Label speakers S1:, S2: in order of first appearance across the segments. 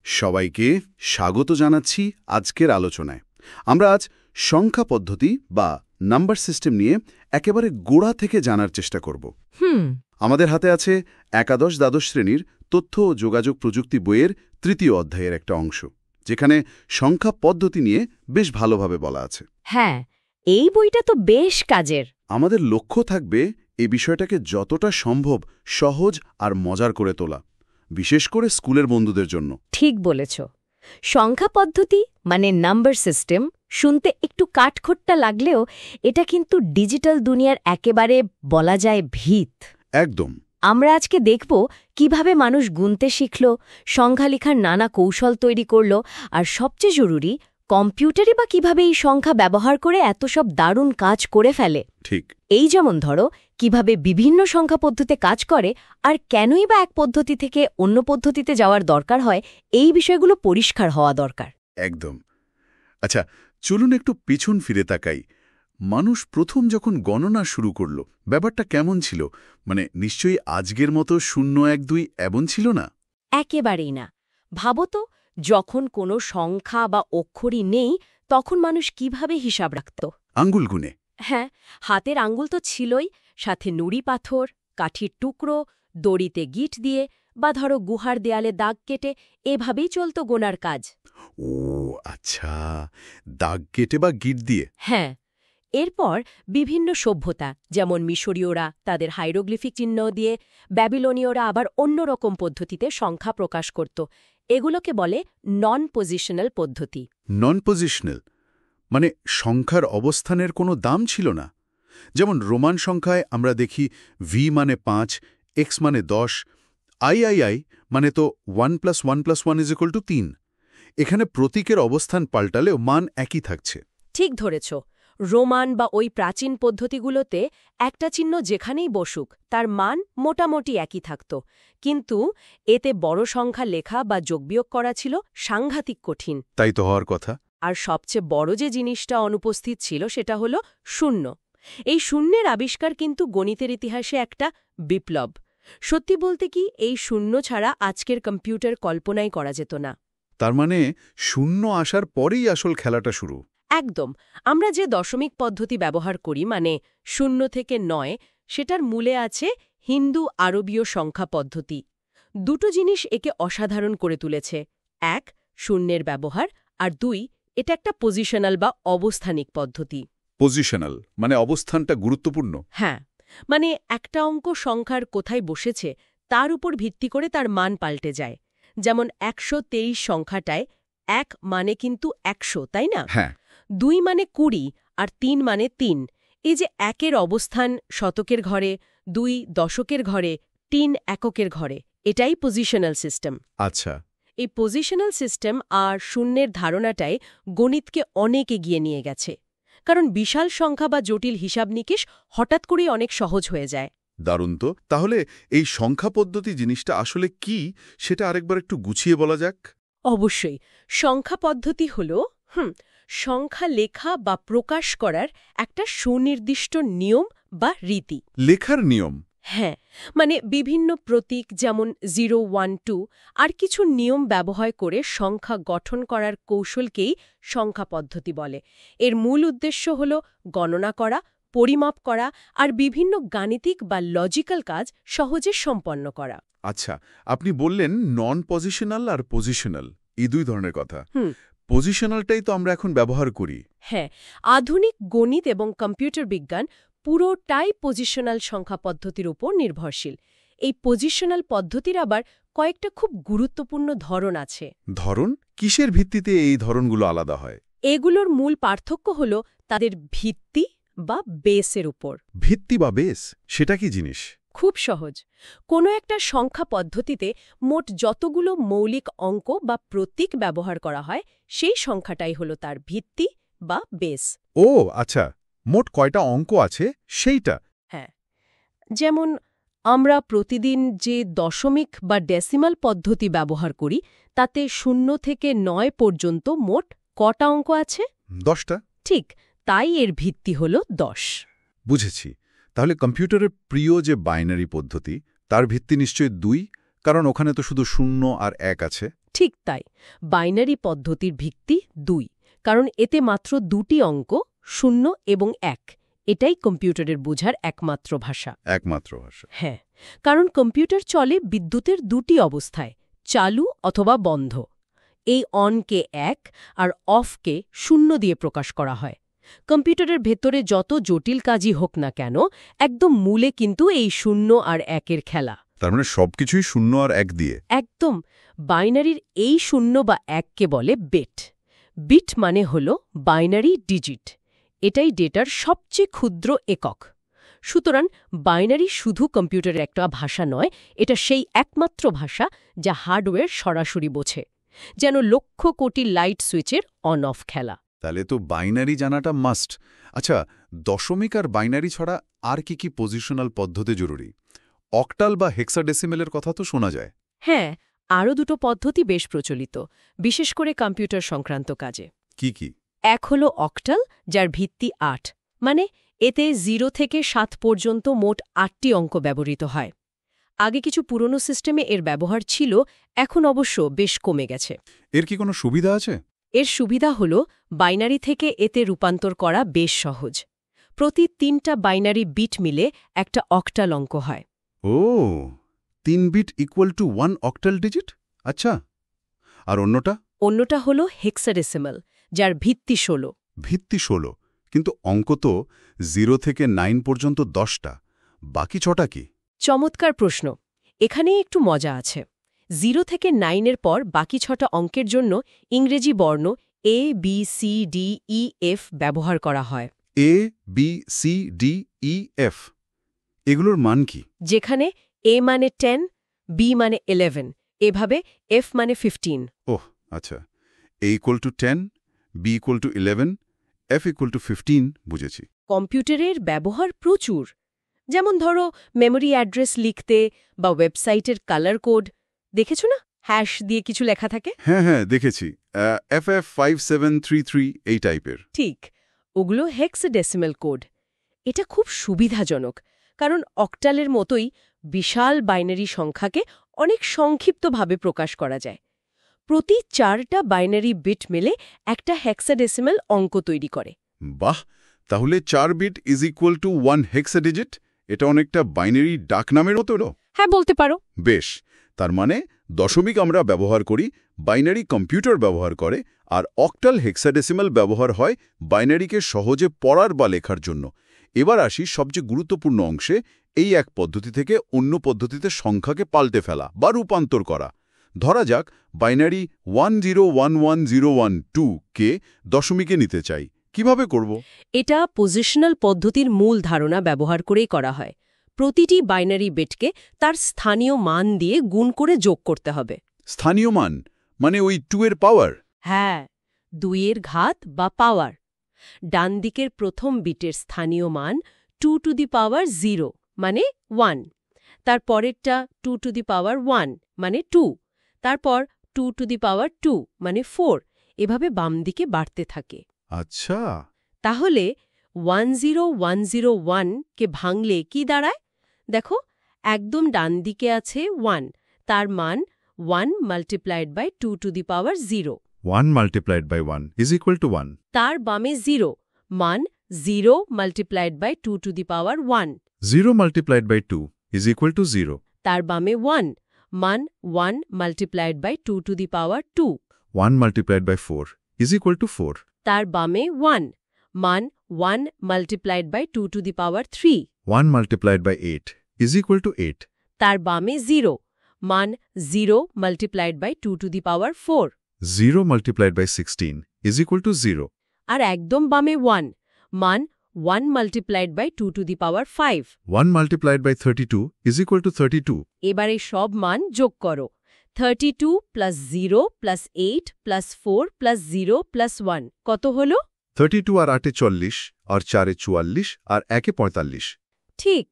S1: সবাইকে স্বাগত জানাচ্ছি আজকের আলোচনায়। আমরা আজ সংখ্যা পদ্ধতি বা নাম্বার সিস্টেম নিয়ে একেবারে গোড়া থেকে জানার চেষ্টা করব। আমাদের হাতে আছে একাদশ-দ্বাদশ শ্রেণীর তথ্য ও যোগাযোগ প্রযুক্তি বইয়ের ৩য় অধ্যায়ের একটা অংশ, যেখানে সংখ্যা পদ্ধতি নিয়ে বেশ ভালোভাবে বলা আছে।
S2: হ্যাঁ, এই বইটা তো বেশ কাজের।
S1: আমাদের লক্ষ্য থাকবে এই বিষয়টাকে যতটা সম্ভব সহজ আর মজার করে তোলা, বিশেষ করে স্কুলের বন্ধুদের জন্য।
S2: ঠিক বলেছ। সংখ্যা পদ্ধতি মানে নাম্বার সিস্টেম শুনতে একটু কাঠখোট্টা লাগলেও এটা কিন্তু ডিজিটাল দুনিয়ার একেবারে বলা যায় ভিত।
S1: একদম।
S2: আমরা আজকে দেখব কিভাবে মানুষ গুনতে শিখল, সংখ্যা লেখার নানা কৌশল তৈরি করল, আর সবচেয়ে জরুরি, কম্পিউটারই বা কিভাবে এই সংখ্যা ব্যবহার করে এত সব দারুণ কাজ করে ফেলে।
S1: ঠিক।
S2: এই যেমন ধরো, কিভাবে বিভিন্ন সংখ্যা পদ্ধতিতে কাজ করে আর কেনই বা এক পদ্ধতি থেকে অন্য পদ্ধতিতে যাওয়ার দরকার হয়, এই বিষয়গুলো পরিষ্কার হওয়া দরকার।
S1: একদম। আচ্ছা, চলুন একটু পিছন ফিরে তাকাই। মানুষ প্রথম যখন গণনা শুরু করল, ব্যাপারটা কেমন ছিল? মানে নিশ্চয়ই আজকের মতো 0, 1, 2 এমন ছিল না।
S2: একেবারেই না। ভাবো তো, যখন কোনো সংখ্যা বা অক্ষরই নেই, তখন মানুষ কিভাবে হিসাব রাখত?
S1: আঙ্গুল গুনে।
S2: হ্যাঁ, হাতের আঙ্গুল তো ছিলই, সাথে নুড়ি পাথর, কাঠির টুকরো, দড়িতে গিট দিয়ে বা ধরো গুহার দেয়ালে দাগ কেটে এভাবেই চলত গোনার কাজ।
S1: ও আচ্ছা, দাগ কেটে বা গিট দিয়ে।
S2: হ্যাঁ, এরপর বিভিন্ন সভ্যতা, যেমন মিশরীয়রা তাদের হাইরোগ্লিফিক চিহ্ন দিয়ে, ব্যাবিলনীয়রা আবার অন্যরকম পদ্ধতিতে সংখ্যা প্রকাশ করত। এগুলোকে বলে নন পজিশনাল পদ্ধতি।
S1: নন পজিশনাল মানে সংখ্যার অবস্থানের কোনো দাম ছিল না। যেমন রোমান সংখ্যায় আমরা দেখি ভি মানে 5, এক্স মানে 10, আই মানে তো 1 + 1 + 1 = 3। এখানে প্রতীকের অবস্থান পাল্টালেও মান একই থাকছে।
S2: ঠিক ধরেছ। রোমান বা ওই প্রাচীন পদ্ধতিগুলোতে একটা চিহ্ন যেখানেই বসুক তার মান মোটামুটি একই থাকত, কিন্তু এতে বড় সংখ্যা লেখা বা যোগবিয়োগ করা ছিল সাংঘাতিক কঠিন।
S1: তাই তো হওয়ার কথা।
S2: আর সবচেয়ে বড় যে জিনিসটা অনুপস্থিত ছিল সেটা হলো শূন্য। এই শূন্যের আবিষ্কার কিন্তু গণিতের ইতিহাসে একটা বিপ্লব। সত্যি বলতে কি, এই শূন্য ছাড়া আজকের কম্পিউটার কল্পনাই করা যেত না।
S1: তার মানে 0 আসার পরেই আসল খেলাটা শুরু।
S2: একদম। আমরা যে দশমিক পদ্ধতি ব্যবহার করি, মানে 0 থেকে 9, সেটার মূলে আছে হিন্দু আরবীয় সংখ্যা পদ্ধতি। দুটো জিনিস একে অসাধারণ করে তুলেছে। 1, শূন্যের ব্যবহার, আর 2, এটা একটা পজিশনাল বা অবস্থানিক পদ্ধতি।
S1: পজিশনাল মানে অবস্থানটা গুরুত্বপূর্ণ।
S2: হ্যাঁ, মানে একটা অঙ্ক সংখ্যার কোথায় বসেছে তার উপর ভিত্তি করে তার মান পাল্টে যায়। যেমন 123 সংখ্যাটায় 1 মানে কিন্তু 100, তাই না?
S1: হ্যাঁ।
S2: 2 মানে 20 আর 3 মানে 3। এই যে 1-এর অবস্থান শতকের ঘরে, 2 দশকের ঘরে, 3 এককের ঘরে, এটাই পজিশনাল সিস্টেম।
S1: আচ্ছা।
S2: এই পজিশনাল সিস্টেম আর শূন্যের ধারণাটাই গণিতকে অনেক এগিয়ে নিয়ে গেছে, কারণ বিশাল সংখ্যা বা জটিল হিসাব নিকেশ হঠাৎ করেই অনেক সহজ হয়ে যায়।
S1: দারুণ তো। তাহলে এই সংখ্যা পদ্ধতি জিনিসটা আসলে কি, সেটা আরেকবার একটু গুছিয়ে বলা যাক।
S2: অবশ্যই। সংখ্যা পদ্ধতি হল সংখ্যা লেখা বা প্রকাশ করার একটা সুনির্দিষ্ট নিয়ম বা রীতি।
S1: লেখার নিয়ম?
S2: হ্যাঁ, মানে বিভিন্ন প্রতীক যেমন 0, 1, 2 আর কিছু নিয়ম ব্যবহার করে সংখ্যা গঠন করার কৌশলকেই সংখ্যা পদ্ধতি বলে। এর মূল উদ্দেশ্য হল গণনা করা, পরিমাপ করা আর বিভিন্ন গাণিতিক বা লজিক্যাল কাজ সহজে সম্পন্ন করা।
S1: আচ্ছা, আপনি বললেন নন পজিশনাল আর পজিশনাল, এই দুই ধরনের কথা। পজিশনালটাই তো আমরা এখন ব্যবহার করি।
S2: হ্যাঁ, আধুনিক গণিত এবং কম্পিউটার বিজ্ঞান পুরোটাই পজিশনাল সংখ্যা পদ্ধতির উপর নির্ভরশীল। এই পজিশনাল পদ্ধতির আবার কয়েকটা খুব গুরুত্বপূর্ণ ধরন আছে।
S1: ধরন? কিসের ভিত্তিতে এই ধরনগুলো আলাদা হয়?
S2: এগুলোর মূল পার্থক্য হল তাদের ভিত্তি বা বেসের উপর।
S1: ভিত্তি বা বেস, সেটা কি জিনিস?
S2: খুব সহজ। কোনো একটা সংখ্যা পদ্ধতিতে মোট যতগুলো মৌলিক অঙ্ক বা প্রতীক ব্যবহার করা হয়, সেই সংখ্যাটাই হল তার ভিত্তি বা বেস।
S1: ও আচ্ছা, মোট কয়টা অঙ্ক আছে সেইটা?
S2: হ্যাঁ, যেমন আমরা প্রতিদিন যে দশমিক বা ডেসিমাল পদ্ধতি ব্যবহার করি, তাতে 0 থেকে 9 পর্যন্ত মোট কটা অঙ্ক আছে?
S1: 10টা।
S2: ঠিক, তাই এর ভিত্তি হল 10।
S1: বুঝেছি। তাহলে কম্পিউটারের প্রিয় যে বাইনারি পদ্ধতি, তার ভিত্তি নিশ্চয়ই 2,
S3: কারণ ওখানে তো শুধু 0 আর 1 আছে।
S2: ঠিক তাই, বাইনারি পদ্ধতির ভিত্তি 2, কারণ এতে মাত্র দুটি অঙ্ক 0 এবং 1। এটাই কম্পিউটারের বোঝার একমাত্র ভাষা।
S3: একমাত্র ভাষা।
S2: হ্যাঁ, কারণ কম্পিউটার চলে বিদ্যুতের দুটি অবস্থায়, চালু অথবা বন্ধ। এই অনকে 1 আর অফকে 0 দিয়ে প্রকাশ করা হয়। কম্পিউটারের ভেতরে যত জটিল কাজই হোক না কেন, একদম মূলে কিন্তু এই 0 আর 1-এর খেলা।
S3: তার মানে সবকিছুই 0 আর 1 দিয়ে।
S2: একদম। বাইনারির এই 0 বা 1কে বলে বিট। বিট মানে হল বাইনারি ডিজিট। এটাই ডেটার সবচেয়ে ক্ষুদ্র একক। সুতরাং বাইনারি শুধু কম্পিউটারের একটা ভাষা নয়, এটা সেই একমাত্র ভাষা যা হার্ডওয়্যার সরাসরি বোঝে, যেন লক্ষ কোটি লাইট সুইচের অন অফ খেলা।
S3: তাহলে তো বাইনারি জানাটা মাস্ট। আচ্ছা, দশমিক আর বাইনারি ছাড়া আর কি পজিশনাল পদ্ধতি জরুরি? অক্টাল বা হেক্সাডেসিমেলের কথা তো শোনা যায়।
S2: হ্যাঁ, আরও দুটো পদ্ধতি বেশ প্রচলিত, বিশেষ করে কম্পিউটার সংক্রান্ত কাজে।
S3: কি?
S2: এক হল অক্টাল, যার ভিত্তি 8, মানে এতে 0 থেকে 7 পর্যন্ত মোট 8টি অঙ্ক ব্যবহৃত হয়। আগে কিছু পুরনো সিস্টেমে এর ব্যবহার ছিল, এখন অবশ্য বেশ কমে গেছে।
S3: এর কি কোনো সুবিধা আছে?
S2: এর সুবিধা হল বাইনারি থেকে এতে রূপান্তর করা বেশ সহজ। প্রতি 3টা বাইনারি বিট মিলে একটা অক্টাল অঙ্ক হয়।
S3: ও, 3 bit equal to 1 octal digit? আচ্ছা, আর
S2: অন্যটা হল হেক্সাডেসিমাল, যার ভিত্তি 16।
S3: ভিত্তি 16, কিন্তু অঙ্ক তো 0 থেকে 9 পর্যন্ত 10টা, বাকি 6টা কি?
S2: চমৎকার প্রশ্ন। এখানেই একটু মজা আছে। 0 থেকে 9-এর পর বাকি 6টা অঙ্কের জন্য ইংরেজি বর্ণ A, B, C, D, E, F ব্যবহার করা হয়।
S3: A, B, C, D, E, F এগুলোর মান কি?
S2: যেখানে A মানে 10, B মানে 11, এভাবে F মানে 15।
S3: ওহ, আচ্ছা। A equal to 10, B equal to 11, F equal to 15, বুঝেছি।
S2: কম্পিউটারের ব্যবহার প্রচুর। যেমন ধরো মেমোরি অ্যাড্রেস লিখতে বা ওয়েবসাইটের কালার কোড, দেখেছো না, হ্যাশ দিয়ে কিছু লেখা থাকে?
S3: হ্যাঁ, দেখেছি। FF5733 এই টাইপের।
S2: ঠিক, ওগুলো হেক্সাডেসিমাল কোড। এটা খুব সুবিধাজনক, কারণ অক্টালের মতোই বিশাল বাইনারি সংখ্যাকে অনেক সংক্ষিপ্তভাবে প্রকাশ করা যায়। প্রতি 4টা বাইনারি বিট মিলে একটা হেক্সাডেসিমাল অঙ্ক তৈরি করে।
S3: বাহ, তাহলে 4 বিট ইজ ইকুয়াল টু 1 হেক্সাডিজিট। এটা অনেকটা বাইনারি ডাকনামের মতো।
S2: হ্যাঁ, বলতে পারো।
S3: বেশ, তার মানে দশমিক আমরা ব্যবহার করি, বাইনারি কম্পিউটার ব্যবহার করে, আর অক্টাল হেক্সাডেসিমাল ব্যবহার হয় বাইনারিকে সহজে পড়ার বা লেখার জন্য। এবার আসি সবচেয়ে গুরুত্বপূর্ণ অংশে, এই এক পদ্ধতি থেকে অন্য পদ্ধতিতে সংখ্যাকে পাল্টে ফেলা বা রূপান্তর করা। ধরা যাক বাইনারি 1011012 কে দশমিকে নিতে চাই। কিভাবে করব?
S2: এটা পজিশনাল পদ্ধতির মূল ধারণা ব্যবহার করেই করা হয়। প্রতিটি বাইনারি বিটকে তার স্থানীয় মান দিয়ে গুণ করে যোগ করতে হবে।
S3: স্থানীয় মান মানে ওই 2 এর পাওয়ার?
S2: হ্যাঁ, 2-এর ঘাত বা পাওয়ার। ডান দিকের প্রথম বিটের স্থানীয় মান 2 টু দি পাওয়ার 0 মানে 1, তার পরেরটা 2 টু দি পাওয়ার 1 মানে 2, তারপর 2 টু দি পাওয়ার 2 মানে 4, এভাবে বাম দিকে বাড়তে থাকে।
S3: আচ্ছা,
S2: তাহলে 10101 কে ভাঙলে কি দাঁড়ায়? দেখো, একদম ডান দিকে আছে 1, তার মান 1 multiplied by 2 to the power 0।
S3: 1 multiplied by 1 is equal to 1।
S2: তার বামে 0, মান 0 multiplied by 2 to the power 1।
S3: 0 multiplied by 2 is equal to 0।
S2: তার বামে 1, মান 1 multiplied by 2 to the power 2।
S3: 1 multiplied by 4 is equal to 4।
S2: তার বামে 1, মান 1 multiplied by 2 to the power 3।
S3: 1 multiplied by 8 is equal to 8।
S2: তার বামে 0, মান 0 multiplied by 2 to the power 4।
S3: 0 multiplied by 16 is equal to 0।
S2: আর একদম বামে 1, মান 1 multiplied by 2 to the power 5।
S3: 1 multiplied by 32 is equal to 32।
S2: এবারে সব মান যোগ করো। 32 plus 0 plus 8 plus 4 plus 0 plus 1 কত হলো?
S3: 32 আর 8 40, আর 4 44, আর 1 45।
S2: ঠিক।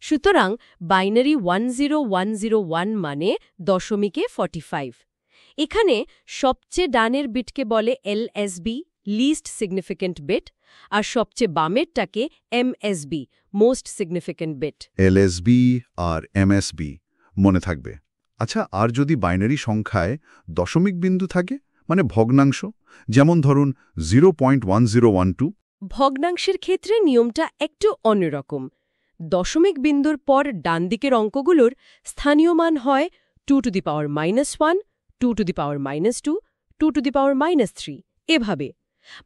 S2: সুতরাং বাইনারি 10101 মানে দশমিকে 45। এখানে সবচেয়ে ডানের বিটকে বলে এলএসবি, লিস্ট সিগনিফিক্যান্ট বিট, আর সবচেয়ে বামেরটাকে MSB, most significant bit.
S3: LSB আর এমএসবি মনে থাকবে। আচ্ছা, আর যদি বাইনারি সংখ্যায় দশমিক বিন্দু থাকে, মানে ভগ্নাংশ, যেমন ধরুন 0.1012?
S2: ভগ্নাংশের ক্ষেত্রে নিয়মটা একটু অন্যরকম। দশমিক বিন্দুর পর ডান দিকের অঙ্কগুলোর স্থানীয় মান হয় 2 to the power -1, 2 to the power -2, 2 to the power -3, এভাবে।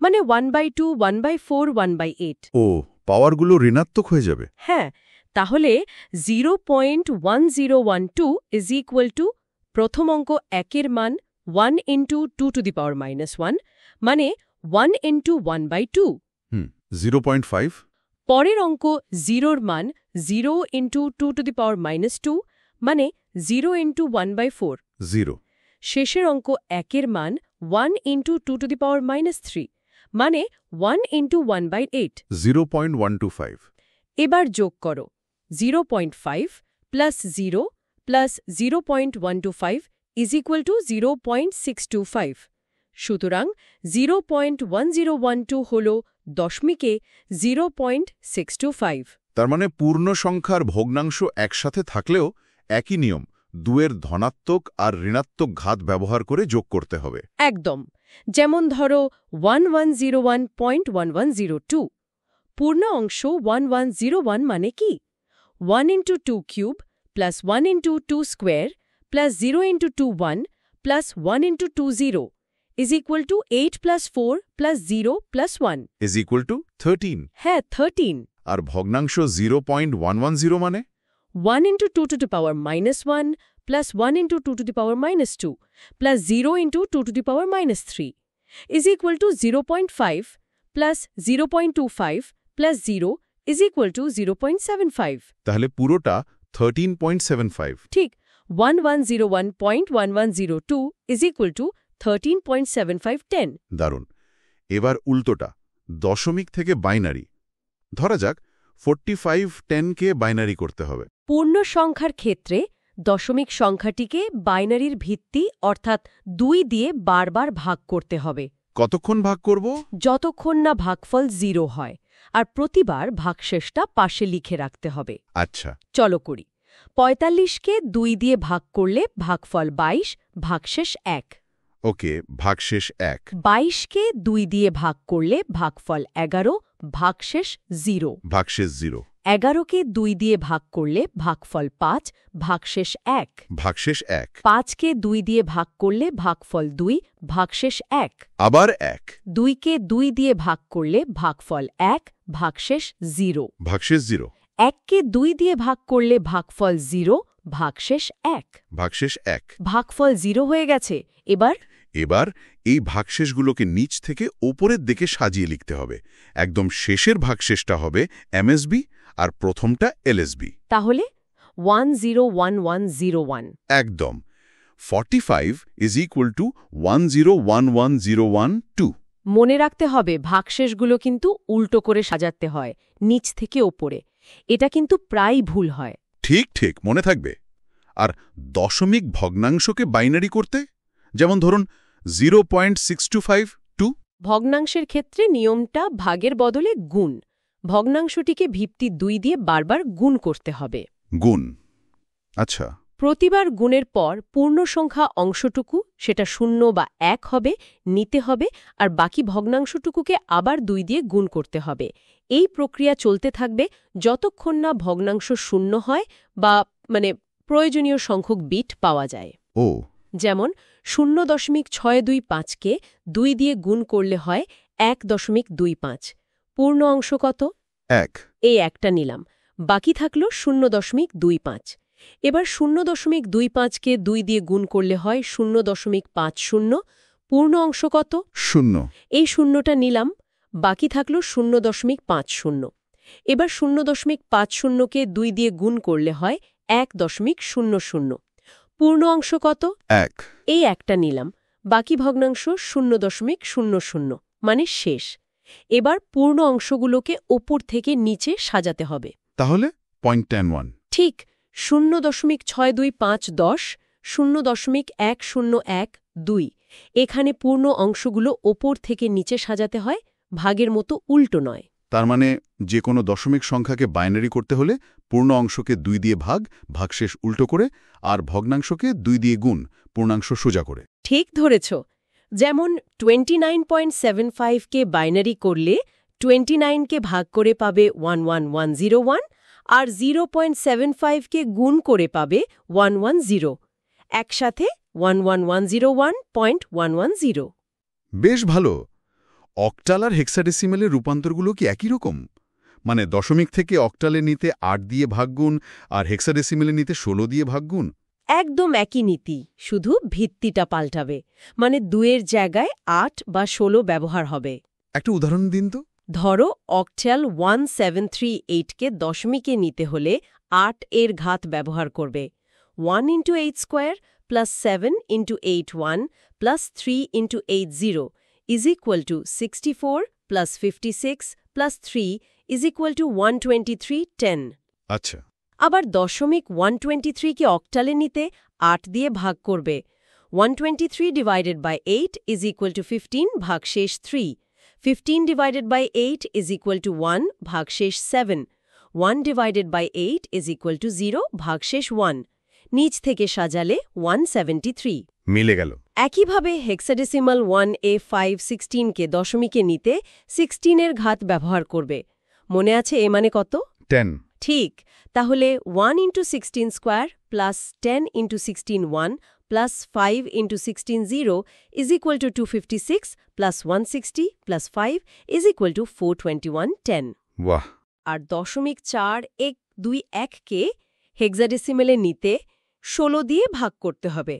S2: মানে 1/2, 1/4, 1/8।
S3: ও, পাওয়ারগুলো ঋণাত্মক হয়ে যাবে।
S2: হ্যাঁ, তাহলে 0.1012 ইজ ইকুয়াল টু প্রথম অঙ্ক 1 এর মান 1 ইন্টু 2 to the power -1, মানে 1 ইন্টু 1/2।
S3: 0.5?
S2: পরের অঙ্ক 0 মান 0 ইন্টু 2 to the power -2, মানে 0 ইন্টু 1/4।
S3: 0।
S2: শেষের অঙ্ক 1 এর মান 1 ইন্টু 2 to the power -3, মানে 1 ইন্টু 1/8।
S3: 0.125।
S2: এবার যোগ করো 0.5 plus 0 plus 0.125 is equal two 0.625। সুতরাং 0.1012 হল দশমিকে 0.625।
S3: তার মানে পূর্ণ সংখ্যার ভগ্নাংশ একসাথে থাকলেও একই নিয়ম, 2 এর ধনাত্মক আর ঋণাত্মক ঘাত ব্যবহার করে যোগ করতে হবে।
S2: একদম। যেমন ধরো 1101.1102। পূর্ণ অংশ 1101 মানে কি? 1 into 2 cube plus 1 into 2 square plus 0 into 2 1 plus 1 into 2 0 is equal to 8 plus 4 plus 0 plus 1
S3: is equal two 13।
S2: হ্যাঁ, 13।
S3: আর ভগ্নাংশ 0.110 মানে
S2: 1 into 2 to the power -1 plus 1 into 2 to the power -2 plus 0 into 2 to the power -3 is equal two 0.5 plus 0.25 plus 0 is equal two 0.75।
S3: তাহলে পুরোটা 13.75।
S2: ঠিক, 1101.1102 is equal two 13.7510।
S3: দারুণ। এবার উল্টোটা, দশমিক থেকে বাইনারি। ধরা যাক 4510কে বাইনারি করতে হবে।
S2: পূর্ণ সংখ্যার ক্ষেত্রে দশমিক সংখ্যাটিকে বাইনারির ভিত্তি অর্থাৎ 2 দিয়ে বারবার ভাগ করতে হবে।
S3: কতক্ষণ ভাগ করব?
S2: যতক্ষণ না ভাগফল 0 হয়, আর প্রতিবার ভাগশেষটা পাশে লিখে রাখতে হবে।
S3: আচ্ছা,
S2: চলো করি। 45কে 2 দিয়ে ভাগ করলে ভাগফল 22, ভাগশেষ 1।
S3: ওকে, ভাগশেষ 1।
S2: 22কে 2 দিয়ে ভাগ করলে ভাগফল 11, ভাগশেষ 0।
S3: ভাগশেষ 0।
S2: 11কে 2 দিয়ে ভাগ করলে ভাগফল 5, ভাগশেষ 1।
S3: ভাগশেষ 1।
S2: 5কে 2 দিয়ে ভাগ করলে ভাগফল 2, ভাগশেষ 1।
S3: আবার 1।
S2: 2কে 2 দিয়ে ভাগ করলে ভাগফল 1, ভাগশেষ 0।
S3: ভাগশেষ 0।
S2: 1কে 2 দিয়ে ভাগ করলে ভাগফল 0, ভাগশেষ 1।
S3: ভাগশেষ 1।
S2: ভাগফল 0 হয়ে গেছে।
S3: এবার এই ভাগশেষগুলোকে নিচ থেকে ওপরের দিকে সাজিয়ে লিখতে হবে। একদম শেষের ভাগশেষটা হবে এমএসবি আর প্রথমটা এলএসবি।
S2: তাহলে 101101।
S3: একদম। 45 ইজ ইকুয়াল টু 10110112।
S2: মনে রাখতে হবে ভাগশেষগুলো কিন্তু উল্টো করে সাজাতে হয়, নিচ থেকে ওপরে। এটা কিন্তু প্রায় ভুল হয়।
S3: ঠিক, মনে থাকবে। আর দশমিক ভগ্নাংশকে বাইনারি করতে, যেমন ধরুন 0.6252।
S2: ভগ্নাংশের ক্ষেত্রে নিয়মটা ভাগের বদলে গুণ। ভগ্নাংশটিকে ভিত্তি 2 দিয়ে বারবার গুণ করতে হবে।
S3: গুণ, আচ্ছা।
S2: প্রতিবার গুণের পর পূর্ণ সংখ্যা অংশটুকু, সেটা 0 বা 1 হবে, নিতে হবে, আর বাকি ভগ্নাংশটুকুকে আবার 2 দিয়ে গুণ করতে হবে। এই প্রক্রিয়া চলতে থাকবে যতক্ষণ না ভগ্নাংশ 0 হয় বা প্রয়োজনীয় সংখ্যক বিট পাওয়া যায়।
S3: ও,
S2: যেমন 0.625কে 2 দিয়ে গুণ করলে হয় 1.25। পূর্ণ অংশ কত?
S3: 1।
S2: এই একটা নিলাম, বাকি থাকল 0.25। এবার 0.25কে 2 দিয়ে গুণ করলে হয় 0.50। পূর্ণ অংশ কত?
S3: 0।
S2: এই শূন্যটা নিলাম, বাকি থাকল 0.50। এবার 0.50কে 2 দিয়ে গুণ করলে হয় 1.00। পূর্ণ অংশ কত?
S3: 1।
S2: এই একটা নিলাম, বাকি ভগ্নাংশ 0.00, মানে শেষ। এবার পূর্ণ অংশগুলোকে ওপর থেকে নিচে সাজাতে হবে।
S3: তাহলে 0.101।
S2: ঠিক, 0.625 10, 0.101 2। এখানে পূর্ণ অংশগুলো ওপর থেকে নিচে সাজাতে হয়, ভাগের মতো উল্টো নয়।
S3: তার মানে যে কোনো দশমিক সংখ্যাকে বাইনারি করতে হলে পূর্ণ অংশকে 2 দিয়ে ভাগশেষ উল্টো করে, আর ভগ্নাংশকে 2 দিয়ে গুণ, পূর্ণাংশ সোজা করে।
S2: ঠিক ধরেছ। যেমন 29.75 কে বাইনারি করলে 29 কে ভাগ করে পাবে 11101 আর 0.75 কে গুণ করে পাবে 110, একসাথে 11101.110।
S3: বেশ ভালো। অক্টাল আর হেক্সাডেসিমেলের রূপান্তরগুলো কি একই রকম? মানে দশমিক থেকে অক্টালে নিতে 8 দিয়ে ভাগগুণ আর হেক্সাডেসিমেলে নিতে 16 দিয়ে ভাগগুণ?
S2: একদম একই নীতি, শুধু ভিত্তিটা পাল্টাবে। মানে 2 এর জায়গায় 8 বা 16 ব্যবহার হবে।
S3: একটা উদাহরণ দিন তো।
S2: ধরো অক্টাল 1738 কে দশমিকে নিতে হলে 8 এর ঘাত ব্যবহার করবে। 1 × 8 square plus 7 × 81 plus 3 × 80 is equal to 64 plus 56 plus 3 is equal to 12310।
S3: আচ্ছা।
S2: আবার দশমিক 123 কে অক্টালে নিতে 8 দিয়ে ভাগ করবে। 123 divided by 8 is equal to 15 ভাগশেষ 3। 15 divided by 8 is equal to 1 ভাগশেষ 7। 1 divided by 8 is equal to 0 ভাগশেষ 1। নিচ থেকে সাজালে 173।
S3: মিলে গেল।
S2: একইভাবে হেক্সাডেসিমাল 1A516 কে দশমিকে নিতে 16 এর ঘাত ব্যবহার করবে। মনে আছে এ মানে কত?
S3: 10।
S2: ঠিক। তাহলে 1 × 16 square plus 10 × 16 1 plus 5 × 16 0 is equal to 256 plus 160 plus 5 is equal to 42110।
S3: বাহ।
S2: আর দশমিক 4121 কে হেক্সাডেসিমেলে নিতে 16 দিয়ে ভাগ করতে হবে।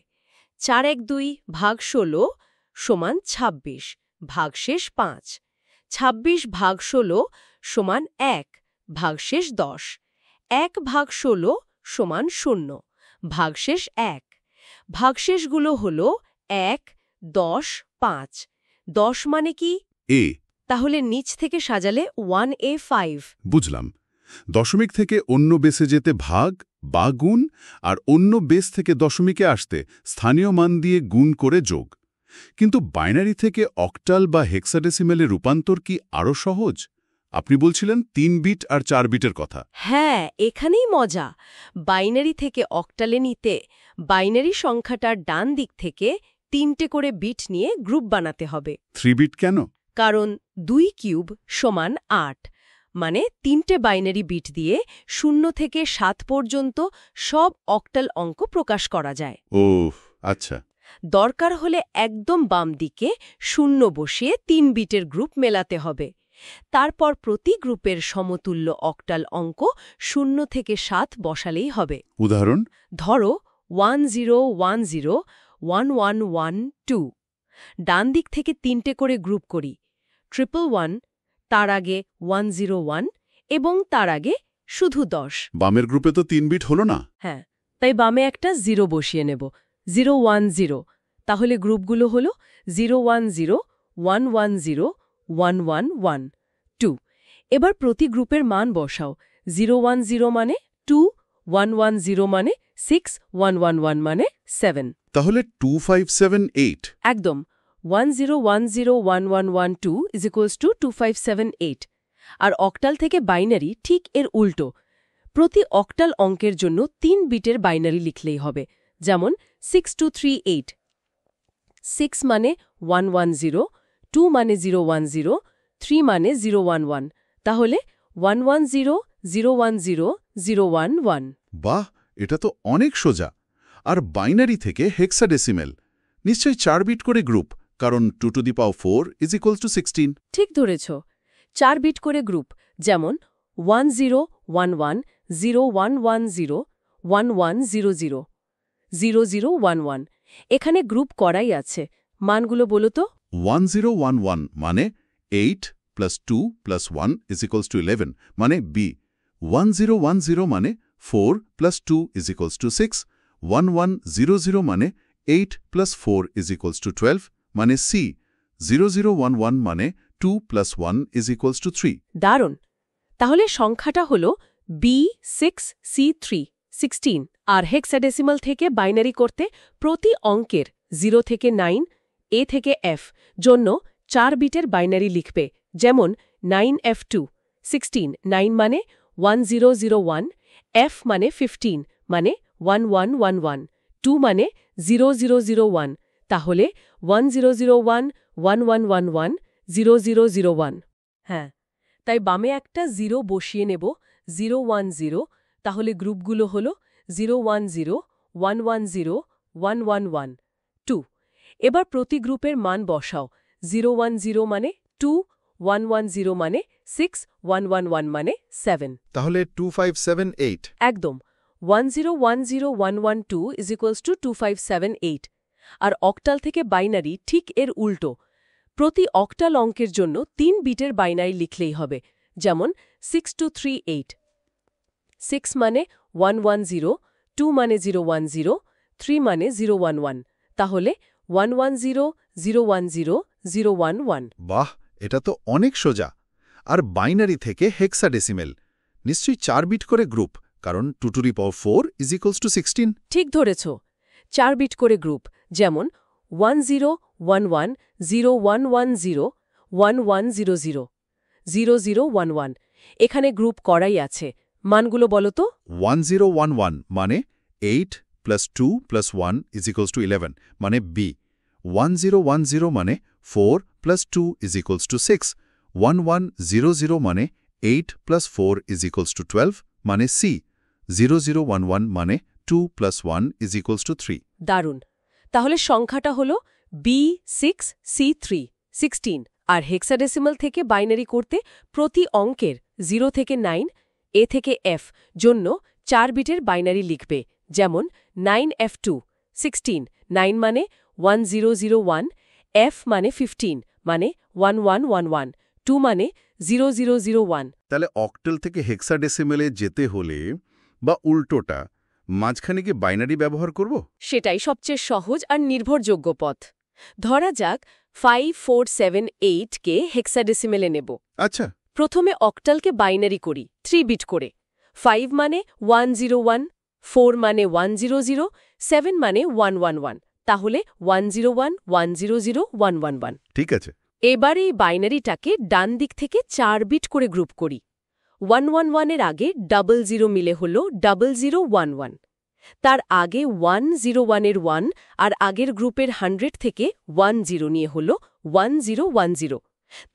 S2: 412 ভাগ 16 সমান 26 ভাগশেষ 5। 26 ভাগ 16 সমান 1 ভাগশেষ 10। 1 ভাগ 16 সমান 0 ভাগশেষ 1। ভাগশেষগুলো হল 1, 10, 5। 10 মানে কি?
S3: এ।
S2: তাহলে নিচ থেকে সাজালে 1A5।
S3: বুঝলাম। দশমিক থেকে অন্য বেসে যেতে ভাগ বা গুণ, আর অন্য বেস থেকে দশমিকে আসতে স্থানীয় মান দিয়ে গুণ করে যোগ। কিন্তু বাইনারি থেকে অক্টাল বা হেক্সাডেসিমেলে রূপান্তর কি আরও সহজ? আপনি বলছিলেন 3 বিট আর 4 বিটের কথা।
S2: হ্যাঁ, এখানেই মজা। বাইনারি থেকে অক্টালে নিতে বাইনারি সংখ্যাটার ডান দিক থেকে 3টে করে বিট নিয়ে গ্রুপ বানাতে হবে।
S3: 3 বিট কেন?
S2: কারণ 2 কিউব সমান 8, মানে 3টে বাইনারি বিট দিয়ে 0 থেকে 7 পর্যন্ত সব অক্টাল অঙ্ক প্রকাশ করা যায়।
S3: ওহ, আচ্ছা।
S2: দরকার হলে একদম বাম দিকে 0 বসিয়ে 3 বিটের গ্রুপ মেলাতে হবে। তারপর প্রতি গ্রুপের সমতুল্য অক্টাল অঙ্ক 0 থেকে 7 বসালেই হবে।
S3: উদাহরণ?
S2: ধরো 10101112। ডান দিক থেকে 3টে করে গ্রুপ করি। 111, তার আগে 101 এবং তার আগে শুধু 10।
S3: বামের গ্রুপে তো 3 বিট হলো না।
S2: হ্যাঁ, তাই বামে একটা 0 বসিয়ে নেব। 010। তাহলে গ্রুপগুলো হলো 010, 110, 111, 2। এবার প্রতি গ্রুপের মান বসাও। 010 মানে 2, 110 মানে 6, 111 মানে 7।
S3: তাহলে 2578।
S2: একদম। 10101112 is equals to 2578। আর অক্টাল থেকে বাইনারি ঠিক এর উল্টো। প্রতি অক্টাল অঙ্কের জন্য 3 বিটের বাইনারি লিখলেই হবে। যেমন 6238। 6 মানে 110, 2 মানে 010, 3 মানে 011। তাহলে 110, 010, 011।
S3: বাহ, এটা তো অনেক সোজা। আর বাইনারি থেকে হেক্সাডেসিমেল নিশ্চয়ই 4 বিট করে গ্রুপ, কারণ 2 to the power 4 is equals to 16।
S2: ঠিক ধরেছ। 4 বিট করে গ্রুপ, যেমন 1011, 0110, 1100, 0011। এখানে গ্রুপ করাই আছে। মানগুলো বলো তো।
S3: 1011 মানে 8 plus 2 plus 1 is equals to 11 মানে বি। 1010 মানে 4 plus 2 is equals to 6। 1100 মানে 8 plus 4 is equals to 12 মানে সি। 0011 মানে 2 plus 1 is equals to 3।
S2: দারুণ। তাহলে সংখ্যাটা হলো B6C3, 16। আর হেক্সাডেসিমাল থেকে বাইনারি করতে প্রতি অঙ্কের 0 থেকে 9, A থেকে F জন্য 4 বিটের বাইনারি লিখবে। যেমন 9F2, 16 9 মানে 1001, F মানে 15 মানে 1111, 2 মানে 0001, তাহলে 1001 1111 0001। হ্যাঁ, তাই বামে একটা 0 বসিয়ে নেব, 010, তাহলে গ্রুপগুলো হলো 010 110 111 2। এবার প্রতি গ্রুপের মান বসাও, 010 মানে 2, 110 মানে 6, 111 মানে 7।
S3: তাহলে 2578।
S2: একদম, 1010112 is equals to 2578। আর অক্টাল থেকে বাইনারি ঠিক এর উল্টো। প্রতি অক্টাল অঙ্কের জন্য 3 বিটের বাইনারি লিখলেই হবে, যেমন 6238। 6 মানে 110, 2 মানে 010, 3 মানে 011, তাহলে 110 010 011।
S3: বাহ, এটা তো অনেক সোজা। আর বাইনারি থেকে হেক্সাডেসিমেল, নিশ্চয়ই 4 বিট করে গ্রুপ, কারণ 2 to the power 4 is equals to 16।
S2: ঠিক ধরেছ, 4 বিট করে গ্রুপ, যেমন 1011 0110 1100 0011। এখানে গ্রুপ করাই আছে, মানগুলো বলো তো।
S3: 1011 মানে 8 plus 2 plus 1 is equals to 11 মানে B। 1010 মানে 4 plus 2 is equals to 6। 1100 মানে 8 plus 4 is equals to 12 মানে C। 0011 মানে 2 plus 1 is equals to 3।
S2: দারুণ, তাহলে সংখ্যাটা হলো B6C3 16। আর হেক্সাডেসিমাল থেকে বাইনারি করতে প্রতি অঙ্কের 0 থেকে 9, A থেকে F জন্য 4 বিটের বাইনারি লিখবে, যেমন 9F2 16 9 মানে 1001, F মানে 15 মানে 1111, 2 মানে 0001।
S3: তাহলে অক্টাল থেকে হেক্সাডেসিমেলে যেতে হলে বা উল্টোটা, মাঝখানে কি বাইনারি ব্যবহার করব?
S2: সেটাই সবচেয়ে সহজ আর নির্ভরযোগ্য পথ। ধরা যাক 5478কে হেক্সাডেসিমেলে নেব।
S3: আচ্ছা,
S2: প্রথমে অক্টালকে বাইনারি করি 3 বিট করে। 5 মানে 101, 4 মানে 100, 7 মানে 111, তাহলে 101 100 111।
S3: ঠিক আছে।
S2: এবার এই বাইনারিটাকে ডান দিক থেকে 4 বিট করে গ্রুপ করি। 111 এর আগে 00 মিলে হল 0011, তার আগে 101 এর 1 আর আগের গ্রুপের 100 থেকে 10 নিয়ে হল 1010,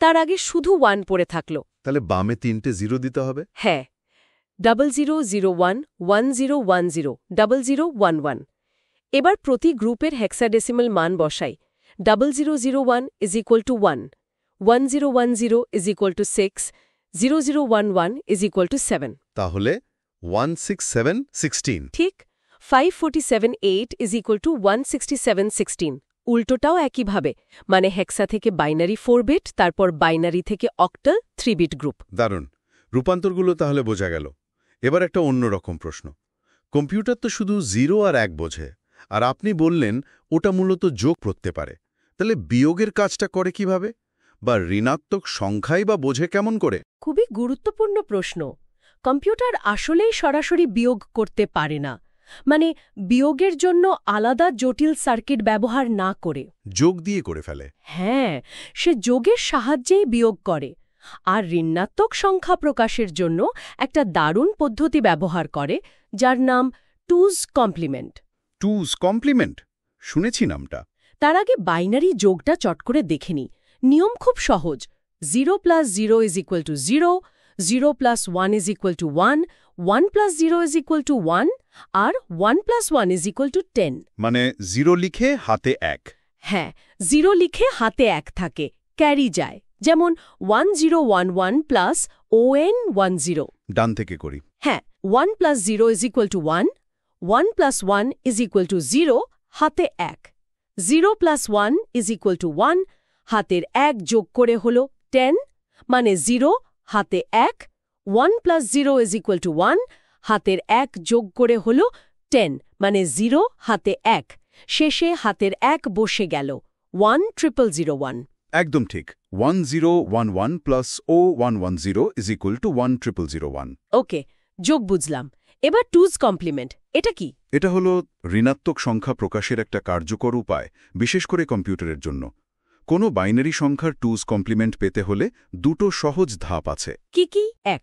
S2: তার আগে শুধু 1 পড়ে থাকল।
S3: তাহলে বামে 3টে 0 দিতে হবে।
S2: হ্যাঁ, 0001 1010 0011। এবার প্রতি গ্রুপের হেক্সাডেসিমাল মান বসাই। 0001 is equal to 1, 1010 is equal to 6, 0011 is equal to 7।
S3: তাহলে 16716।
S2: ঠিক, 5478 is equal to 16716। উল্টোটাও একইভাবে, মানে হেক্সা থেকে বাইনারি 4 বিট, তারপর বাইনারি থেকে অক্টাল 3 বিট গ্রুপ।
S3: দারুণ, রূপান্তরগুলো তাহলে বোঝা গেল। এবার একটা অন্যরকম প্রশ্ন। কম্পিউটার তো শুধু 0 আর 1 বোঝে, আর আপনি বললেন ওটা মূলত যোগ করতে পারে। তাহলে বিয়োগের কাজটা করে কিভাবে? বা ঋণাত্মক সংখ্যাই বা বোঝে কেমন করে?
S2: খুবই গুরুত্বপূর্ণ প্রশ্ন। কম্পিউটার আসলেই সরাসরি বিয়োগ করতে পারে না, মানে বিয়োগের জন্য আলাদা জটিল সার্কিট ব্যবহার না করে
S3: যোগ দিয়ে করে ফেলে।
S2: হ্যাঁ, সে যোগের সাহায্যেই বিয়োগ করে। আর ঋণাত্মক সংখ্যা প্রকাশের জন্য একটা দারুণ পদ্ধতি ব্যবহার করে, যার নাম টুজ কমপ্লিমেন্ট।
S3: টুজ কমপ্লিমেন্ট, শুনেছি নামটা।
S2: তার আগে বাইনারি যোগটা চট করে দেখে নিই। নিয়ম খুব সহজ। 0 plus 0 is equal to 0, 0 plus 1 is equal to 1, 1 plus 0 is equal to 1, R 1 plus 1 is equal to 10।
S3: মানে 0 লিখে হাতে 1।
S2: হ্যাঁ, 0 লিখে হাতে 1 থাকে, ক্যারি যায়, যেমন 1011 plus ON10।
S3: ডান থেকে করি।
S2: হ্যাঁ, 1 plus 0 is equal to 1, 1 plus 1 is equal to 0, হাতে 1। 0 plus 1 is equal to 1, হাতের 1 যোগ করে হল 10, মানে 0 হাতে 1, 1 plus 0 is equal to 1, হাতের 1 যোগ করে হল 10, মানে 0 হাতে 1, শেষে হাতের 1 বসে গেল, 10001।
S3: একদম ঠিক। 1011 plus O110 is equal to 10001।
S2: ওকে, যোগ বুঝলাম। এবার টুজ কমপ্লিমেন্ট, এটা কি?
S3: এটা হলো ঋণাত্মক সংখ্যা প্রকাশের একটা কার্যকর উপায়, বিশেষ করে কম্পিউটারের জন্য। কোনো বাইনারি সংখ্যার 2's কমপ্লিমেন্ট পেতে হলে দুটো সহজ ধাপ আছে।
S2: কি কি? 1.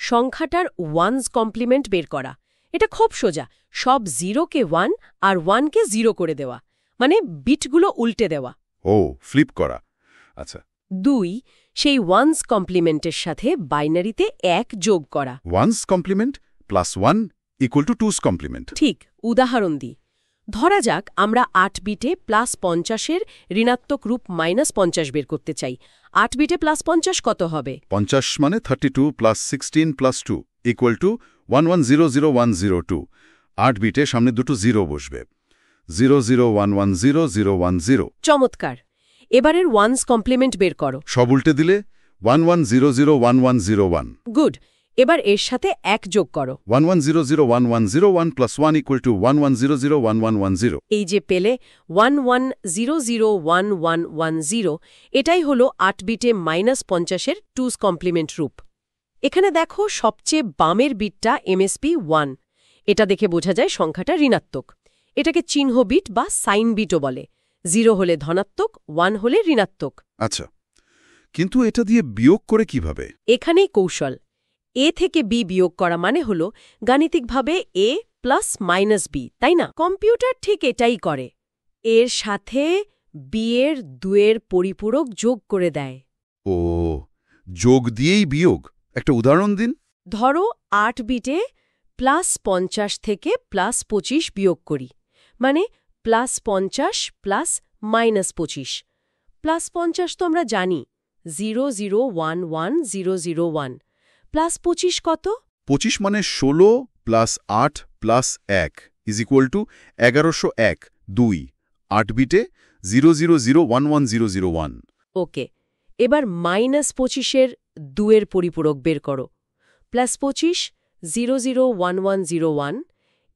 S2: সংখ্যাটার 1's কমপ্লিমেন্ট বের করা। এটা খুব সোজা। সব 0কে 1 আর 1কে 0 করে দেওয়া, মানে বিটগুলো উল্টে দেওয়া।
S3: ও, ফ্লিপ করা। আচ্ছা।
S2: 2. সেই 1's কমপ্লিমেন্টের সাথে বাইনারিতে 1 যোগ করা।
S3: 1's complement plus 1 equal to 2's complement.
S2: ঠিক। উদাহরণ দিই। ধরা যাক আমরা 8 বিটে +50-এর ঋণাত্মক রূপ -50 বের করতে চাই। 8 বিটে +50 কত হবে?
S3: 50 মানে 32 প্লাস 16 প্লাস 2 ইকুয়াল টু 1100102। 8 বিটে সামনে দুটো 0 বসবে। 0011010।
S2: চমৎকার। এবারের 1's কমপ্লিমেন্ট বের করো।
S3: সব উল্টে দিলে 11001101।
S2: গুড। এবার এর সাথে 1 যোগ করো।
S3: 11001101 প্লাস 1 ইকুয়াল টু 11001110।
S2: এই যে পেলে 11001110, এটাই হলো 8 বিটে -50-এর 2's কমপ্লিমেন্ট রূপ। এখানে দেখো সবচেয়ে বামের বিটটা MSB 1। এটা দেখে বোঝা যায় সংখ্যাটা ঋণাত্মক। এটাকে চিহ্ন বিট বা সাইন বিটও বলে। 0 হলে ধনাত্মক, 1 হলে ঋণাত্মক।
S3: আচ্ছা, কিন্তু এটা দিয়ে বিয়োগ করে কিভাবে?
S2: এখানেই কৌশল। A থেকে B বিয়োগ করা মানে হলো গাণিতিকভাবে A প্লাস -B, তাই না? কম্পিউটার ঠিক এটাই করে। এর সাথে B এর 2 এর পরিপূরক যোগ করে দেয়।
S3: ও, যোগ দিয়েই বিয়োগ। একটা উদাহরণ দিন।
S2: ধরো 8 বিটে +50 থেকে +25 বিয়োগ করি, মানে +50 প্লাস -25। +50 তো আমরা জানি, 0011001। +25 কত?
S3: 25 মানে 16 plus 8 plus 1 is equal two 1101 2। 8 বিটে 000110001।
S2: ওকে, এবার -25-এর 2 এর পরিপূরক বের করো। +25 0011001,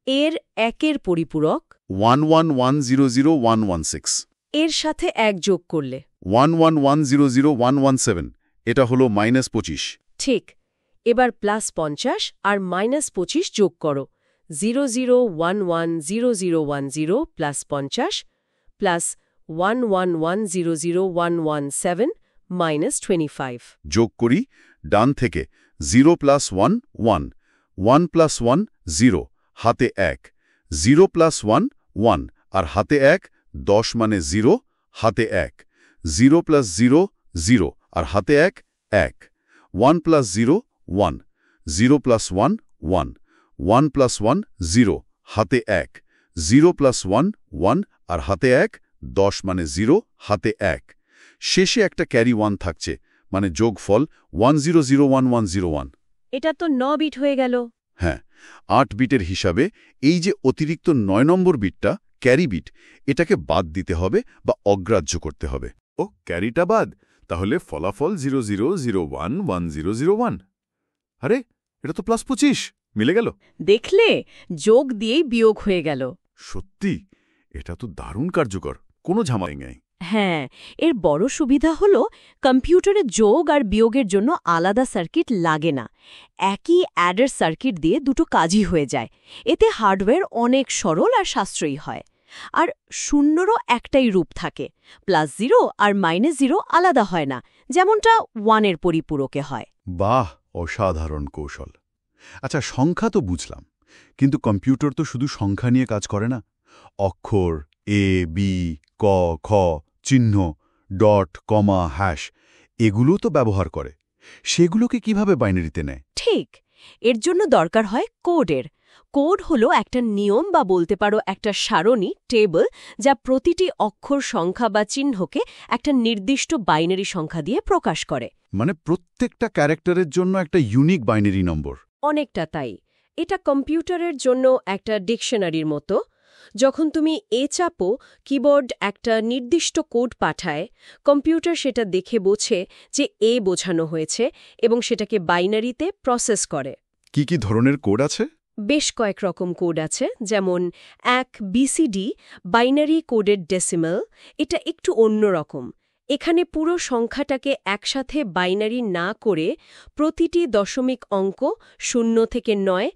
S2: এর 1 এর পরিপূরক
S3: 11100116।
S2: এর সাথে 1 যোগ করলে
S3: 11100117। এটা হলো -25।
S2: ঠিক। এবার +50 আর -25 যোগ করো। 0011010 প্লাস 50 প্লাস 11100117 -25।
S3: যোগ করি ডান থেকে। 0 প্লাস 1 1, 1 প্লাস 1 0, হাতে 1, 0 প্লাস 1 1 আর হাতে 1, 10 মানে 0, হাতে 1, 0 প্লাস 0 0 আর হাতে 1 1, 1 প্লাস 0 1, 0 প্লাস 1 1, 1 প্লাস 1 0, হাতে 1, 0 প্লাস 1 1 আর হাতে 1, 10 মানে 0, হাতে 1। শেষে একটা ক্যারি 1 থাকছে, মানে যোগফল 10011101।
S2: এটা তো 9 বিট হয়ে গেল।
S3: হ্যাঁ, 8 বিটের হিসাবে এই যে অতিরিক্ত 9 নম্বর বিটটা ক্যারি বিট, এটাকে বাদ দিতে হবে বা অগ্রাহ্য করতে হবে। ও, ক্যারিটা বাদ, তাহলে ফলাফল 00011001। আরে, এটা তো +25 মিলে গেল।
S2: দেখলে, যোগ দিয়েই বিয়োগ হয়ে গেল।
S3: সত্যি, এটা তো দারুণ কার্যকর, কোনো ঝামেলা নেই।
S2: হ্যাঁ, এর বড় সুবিধা হলো কম্পিউটারে যোগ আর বিয়োগের জন্য আলাদা সার্কিট লাগে না। একই অ্যাডার সার্কিট দিয়ে দুটো কাজই হয়ে যায়। এতে হার্ডওয়্যার অনেক সরল আর সাশ্রয়ী হয়। আর শূন্যরও একটাই রূপ থাকে, +0 আর -0 আলাদা হয় না, যেমনটা 1-এর পরিপূরকে হয়।
S3: বাহ, অসাধারণ কৌশল। আচ্ছা, সংখ্যা তো বুঝলাম, কিন্তু কম্পিউটার তো শুধু সংখ্যা নিয়ে কাজ করে না। অক্ষর এ, বি, ক, খ, চিহ্ন, ডট, কমা, হ্যাশ এগুলো তো ব্যবহার করে। সেগুলোকে কিভাবে বাইনারিতে নেয়?
S2: ঠিক, এর জন্য দরকার হয় কোডের। কোড হলো একটা নিয়ম বা বলতে পারো একটা সারণী, টেবল, যা প্রতিটি অক্ষর, সংখ্যা বা চিহ্নকে একটা নির্দিষ্ট বাইনারি সংখ্যা দিয়ে প্রকাশ করে।
S3: মানে প্রত্যেকটা ক্যারেক্টারের জন্য একটা ইউনিক বাইনারি নম্বর।
S2: অনেকটা তাই। এটা কম্পিউটারের জন্য একটা ডিকশনারির মতো। যখন তুমি চাপো, কিবোর্ড একটা নির্দিষ্ট কোড পাঠায়, কম্পিউটার সেটা দেখে বোঝে যে বোঝানো হয়েছে এবং সেটাকে বাইনারিতে প্রসেস করে।
S3: কি কি ধরনের কোড আছে?
S2: বেশ কয়েক রকম কোড আছে, যেমন 1 BCD বাইনারি কোডেড ডেসিমাল। এটা একটু অন্যরকম। এখানে পুরো সংখ্যাটাকে একসাথে বাইনারি না করে প্রতিটি দশমিক অঙ্ক 0 থেকে 9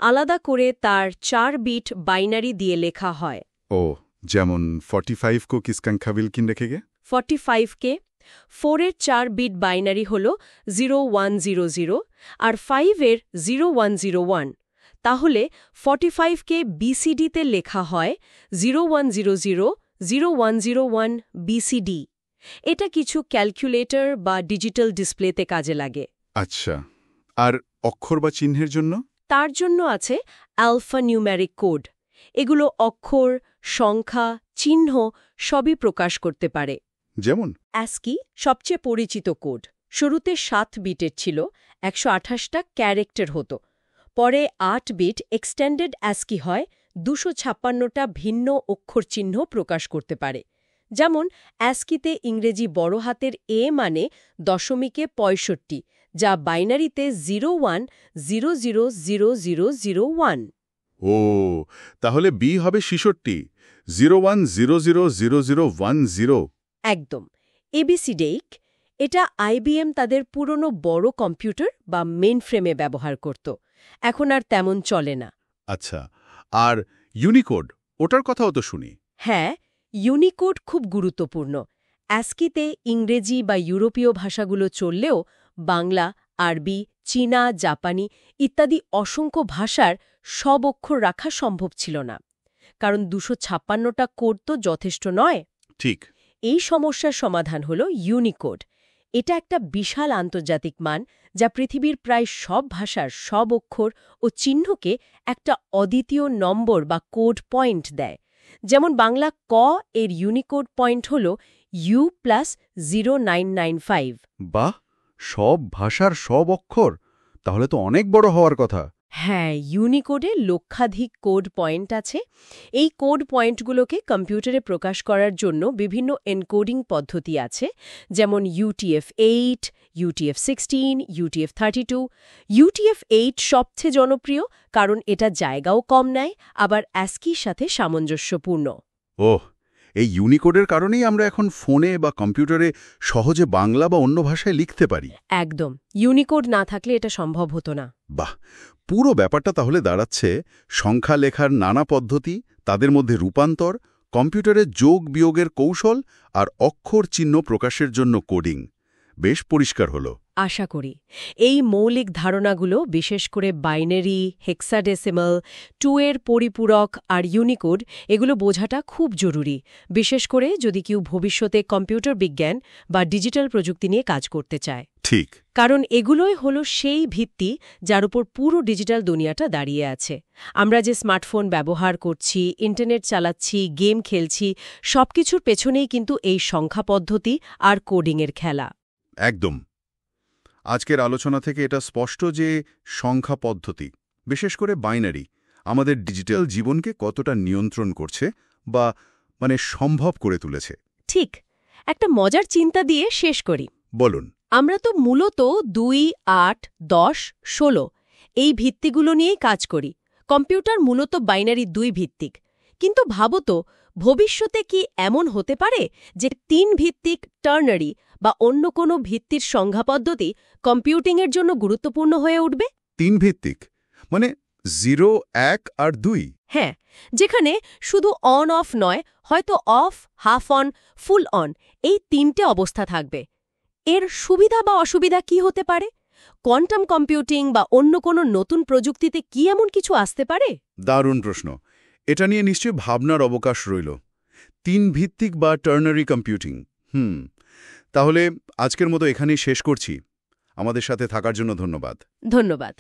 S2: আলাদা করে তার 4 বিট বাইনারি দিয়ে লেখা হয়।
S3: ও, যেমন 45 को किस संख्या विल किन रखेंगे?
S2: 45K, 4-এর 4 বিট বাইনারি হল 0100 আর 5-এর 0101। তাহলে 45K BCD-তে লেখা হয় 0100 0101 BCD। এটা কিছু ক্যালকুলেটর বা ডিজিটাল ডিসপ্লেতে কাজে লাগে।
S3: আচ্ছা, আর অক্ষর বা চিহ্নের জন্য?
S2: তার জন্য আছে অ্যালফা নিউমেরিক কোড। এগুলো অক্ষর, সংখ্যা, চিহ্ন সবই প্রকাশ করতে পারে।
S3: যেমন
S2: অ্যাস্কি সবচেয়ে পরিচিত কোড। শুরুতে 7 বিটের ছিল, 128টা ক্যারেক্টার হতো। পরে 8 বিট এক্সটেন্ডেড অ্যাস্কি হয়, 256টা ভিন্ন অক্ষর চিহ্ন প্রকাশ করতে পারে। যেমন অ্যাস্কিতে ইংরেজি বড় হাতের এ মানে দশমিকে 65, যা বাইনারিতে 01000001।
S3: ও, তাহলে বি হবে 66, 01000010।
S2: একদম এবিসিডেইক। এটা আইবিএম তাদের পুরনো বড় কম্পিউটার বা মেইন ফ্রেমে ব্যবহার করত। এখন আর তেমন চলে না।
S3: আচ্ছা, আর ইউনিকোড, ওটার কথাও তো শুনি।
S2: হ্যাঁ, ইউনিকোড খুব গুরুত্বপূর্ণ। অ্যাস্কিতে ইংরেজি বা ইউরোপীয় ভাষাগুলো চললেও বাংলা, আরবি, চীনা, জাপানি ইত্যাদি অসংখ্য ভাষার সব অক্ষর রাখা সম্ভব ছিল না, কারণ 256টা কোড তো যথেষ্ট নয়।
S3: ঠিক।
S2: এই সমস্যার সমাধান হল ইউনিকোড। এটা একটা বিশাল আন্তর্জাতিক মান, যা পৃথিবীর প্রায় সব ভাষার সব অক্ষর ও চিহ্নকে একটা অদ্বিতীয় নম্বর বা কোড পয়েন্ট দেয়। যেমন বাংলা ক এর ইউনিকোড পয়েন্ট হল U+0995।
S3: বাহ, সব ভাষার সব অক্ষর, তাহলে তো অনেক বড় হওয়ার কথা।
S2: হ্যাঁ, ইউনিকোডে লক্ষাধিক কোড পয়েন্ট আছে। এই কোড পয়েন্টগুলোকে কম্পিউটারে প্রকাশ করার জন্য বিভিন্ন এনকোডিং পদ্ধতি আছে, যেমন UTF-8, UTF-16, UTF-32। UTF-8 সবচেয়ে জনপ্রিয়, কারণ এটা জায়গাও কম নেয়, আবার অ্যাস্কির সাথে সামঞ্জস্যপূর্ণ।
S3: ওহ, এই ইউনিকোডের কারণেই আমরা এখন ফোনে বা কম্পিউটারে সহজে বাংলা বা অন্য ভাষায় লিখতে পারি।
S2: একদম, ইউনিকোড না থাকলে এটা সম্ভব হতো না।
S3: বাহ, পুরো ব্যাপারটা তাহলে দাঁড়াচ্ছে সংখ্যা লেখার নানা পদ্ধতি, তাদের মধ্যে রূপান্তর, কম্পিউটারে যোগ বিয়োগের কৌশল আর অক্ষর চিহ্ন প্রকাশের জন্য কোডিং। বেশ পরিষ্কার হলো।
S2: আশা করি এই মৌলিক ধারণাগুলো, বিশেষ করে বাইনারি, হেক্সাডেসিমাল, 2-এর পরিপূরক আর ইউনিকোড, এগুলো বোঝাটা খুব জরুরি, বিশেষ করে যদি কেউ ভবিষ্যতে কম্পিউটার বিজ্ঞান বা ডিজিটাল প্রযুক্তি নিয়ে কাজ করতে চায়।
S3: ঠিক।
S2: কারণ এগুলোই হলো সেই ভিত্তি যার উপর পুরো ডিজিটাল দুনিয়াটা দাঁড়িয়ে আছে। আমরা যে স্মার্টফোন ব্যবহার করছি, ইন্টারনেট চালাচ্ছি, গেম খেলছি, সবকিছুর পেছনেই কিন্তু এই সংখ্যা পদ্ধতি আর কোডিংয়ের খেলা।
S3: একদম। আজকের আলোচনা থেকে এটা স্পষ্ট যে সংখ্যা পদ্ধতি, বিশেষ করে বাইনারি, আমাদের ডিজিটাল জীবনকে কতটা নিয়ন্ত্রণ করছে বা সম্ভব করে তুলেছে।
S2: ঠিক, একটা মজার চিন্তা দিয়ে শেষ করি।
S3: বলুন।
S2: আমরা তো মূলত 2, 8, 10, 16 এই ভিত্তিগুলো নিয়েই কাজ করি। কম্পিউটার মূলত বাইনারি 2 ভিত্তিক। কিন্তু ভাবো তো, ভবিষ্যতে কি এমন হতে পারে যে 3 ভিত্তিক টার্নারি বা অন্য কোনো ভিত্তির সংখ্যা পদ্ধতি কম্পিউটিংয়ের জন্য গুরুত্বপূর্ণ হয়ে উঠবে?
S3: 3 ভিত্তিক, 0, 1 আর 2?
S2: হ্যাঁ, যেখানে শুধু অন অফ নয়, হয়তো of, half on, full on, এই 3টে অবস্থা থাকবে। এর সুবিধা বা অসুবিধা কি হতে পারে? কোয়ান্টাম কম্পিউটিং বা অন্য কোনো নতুন প্রযুক্তিতে কি এমন কিছু আসতে পারে?
S3: দারুণ প্রশ্ন। এটা নিয়ে নিশ্চয়ই ভাবনার অবকাশ রইল। 3 ভিত্তিক বা টার্নারি কম্পিউটিং। তাহলে আজকের মতো এখানেই শেষ করছি। আমাদের সাথে থাকার জন্য ধন্যবাদ।
S2: ধন্যবাদ।